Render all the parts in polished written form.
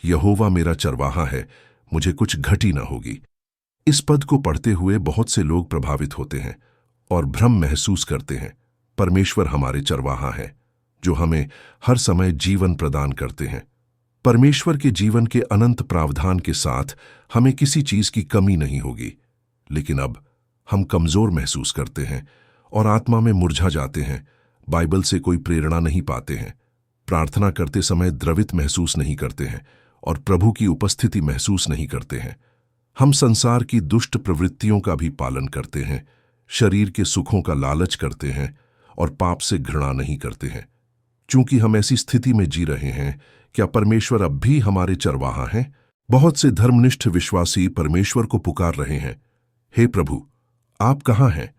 यहोवा मेरा चरवाहा है, मुझे कुछ घटी न होगी। इस पद को पढ़ते हुए बहुत से लोग प्रभावित होते हैं और भ्रम महसूस करते हैं। परमेश्वर हमारे चरवाहा है जो हमें हर समय जीवन प्रदान करते हैं। परमेश्वर के जीवन के अनंत प्रावधान के साथ हमें किसी चीज की कमी नहीं होगी। लेकिन अब हम कमजोर महसूस करते हैं और आत्मा में मुरझा जाते हैं, बाइबल से कोई प्रेरणा नहीं पाते हैं, प्रार्थना करते समय द्रवित महसूस नहीं करते हैं और प्रभु की उपस्थिति महसूस नहीं करते हैं। हम संसार की दुष्ट प्रवृत्तियों का भी पालन करते हैं, शरीर के सुखों का लालच करते हैं और पाप से घृणा नहीं करते हैं। चूंकि हम ऐसी स्थिति में जी रहे हैं, क्या परमेश्वर अब भी हमारे चरवाहा हैं? बहुत से धर्मनिष्ठ विश्वासी परमेश्वर को पुकार रहे हैं, हे प्रभु, आप कहाँ हैं?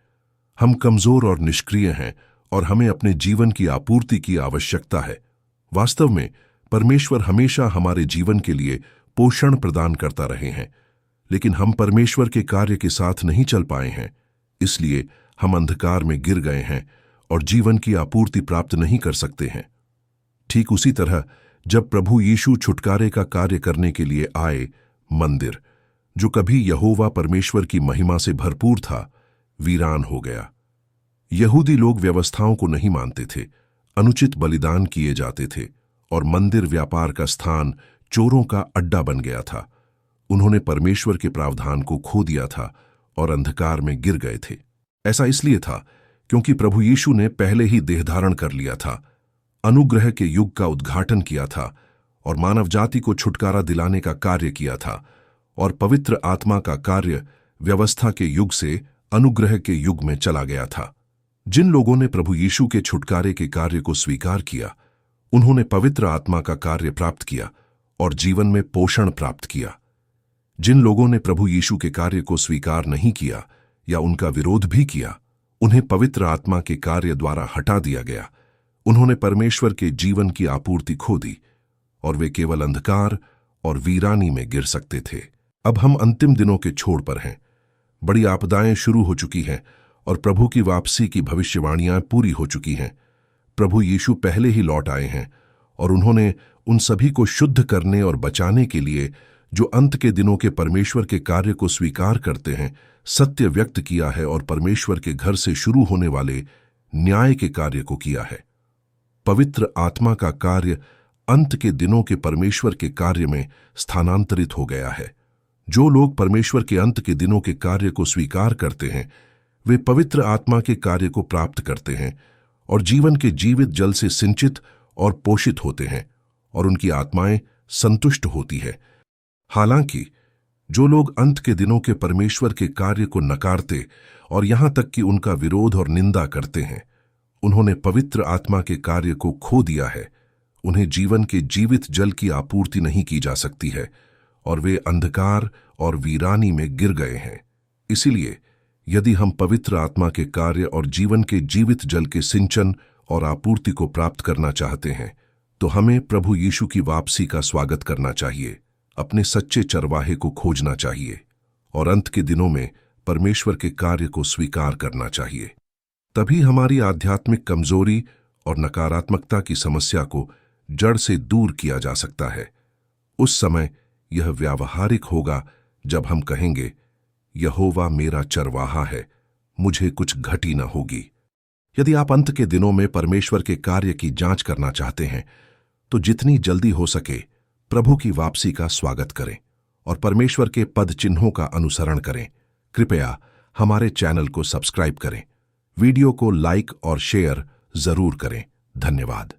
हम कमजोर और निष्क्रिय हैं और हमें अपने जीवन की आपूर्ति की आवश्यकता है। वास्तव में परमेश्वर हमेशा हमारे जीवन के लिए पोषण प्रदान करता रहे हैं, लेकिन हम परमेश्वर के कार्य के साथ नहीं चल पाए हैं, इसलिए हम अंधकार में गिर गए हैं और जीवन की आपूर्ति प्राप्त नहीं कर सकते हैं। ठीक उसी तरह जब प्रभु यीशु छुटकारे का कार्य करने के लिए आए, मंदिर जो कभी यहोवा परमेश्वर की महिमा से भरपूर था, वीरान हो गया। यहूदी लोग व्यवस्थाओं को नहीं मानते थे, अनुचित बलिदान किए जाते थे और मंदिर व्यापार का स्थान चोरों का अड्डा बन गया था। उन्होंने परमेश्वर के प्रावधान को खो दिया था और अंधकार में गिर गए थे। ऐसा इसलिए था क्योंकि प्रभु यीशु ने पहले ही देह धारण कर लिया था, अनुग्रह के युग का उद्घाटन किया था और मानव जाति को छुटकारा दिलाने का कार्य किया था, और पवित्र आत्मा का कार्य व्यवस्था के युग से अनुग्रह के युग में चला गया था। जिन लोगों ने प्रभु यीशु के छुटकारे के कार्य को स्वीकार किया, उन्होंने पवित्र आत्मा का कार्य प्राप्त किया और जीवन में पोषण प्राप्त किया। जिन लोगों ने प्रभु यीशु के कार्य को स्वीकार नहीं किया या उनका विरोध भी किया, उन्हें पवित्र आत्मा के कार्य द्वारा हटा दिया गया। उन्होंने परमेश्वर के जीवन की आपूर्ति खो दी और वे केवल अंधकार और वीरानी में गिर सकते थे। अब हम अंतिम दिनों के छोर पर हैं। बड़ी आपदाएं शुरू हो चुकी हैं और प्रभु की वापसी की भविष्यवाणियां पूरी हो चुकी हैं। प्रभु यीशु पहले ही लौट आए हैं और उन्होंने उन सभी को शुद्ध करने और बचाने के लिए जो अंत के दिनों के परमेश्वर के कार्य को स्वीकार करते हैं, सत्य व्यक्त किया है और परमेश्वर के घर से शुरू होने वाले न्याय के कार्य को किया है। पवित्र आत्मा का कार्य अंत के दिनों के परमेश्वर के कार्य में स्थानांतरित हो गया है। जो लोग परमेश्वर के अंत के दिनों के कार्य को स्वीकार करते हैं, वे पवित्र आत्मा के कार्य को प्राप्त करते हैं और जीवन के जीवित जल से सिंचित और पोषित होते हैं और उनकी आत्माएं संतुष्ट होती है। हालांकि जो लोग अंत के दिनों के परमेश्वर के कार्य को नकारते और यहां तक कि उनका विरोध और निंदा करते हैं, उन्होंने पवित्र आत्मा के कार्य को खो दिया है। उन्हें जीवन के जीवित जल की आपूर्ति नहीं की जा सकती है और वे अंधकार और वीरानी में गिर गए हैं। इसीलिए यदि हम पवित्र आत्मा के कार्य और जीवन के जीवित जल के सिंचन और आपूर्ति को प्राप्त करना चाहते हैं, तो हमें प्रभु यीशु की वापसी का स्वागत करना चाहिए, अपने सच्चे चरवाहे को खोजना चाहिए और अंत के दिनों में परमेश्वर के कार्य को स्वीकार करना चाहिए। तभी हमारी आध्यात्मिक कमजोरी और नकारात्मकता की समस्या को जड़ से दूर किया जा सकता है। उस समय यह व्यावहारिक होगा जब हम कहेंगे, यहोवा मेरा चरवाहा है, मुझे कुछ घटी न होगी। यदि आप अंत के दिनों में परमेश्वर के कार्य की जांच करना चाहते हैं, तो जितनी जल्दी हो सके प्रभु की वापसी का स्वागत करें और परमेश्वर के पद चिन्हों का अनुसरण करें। कृपया हमारे चैनल को सब्सक्राइब करें, वीडियो को लाइक और शेयर जरूर करें। धन्यवाद।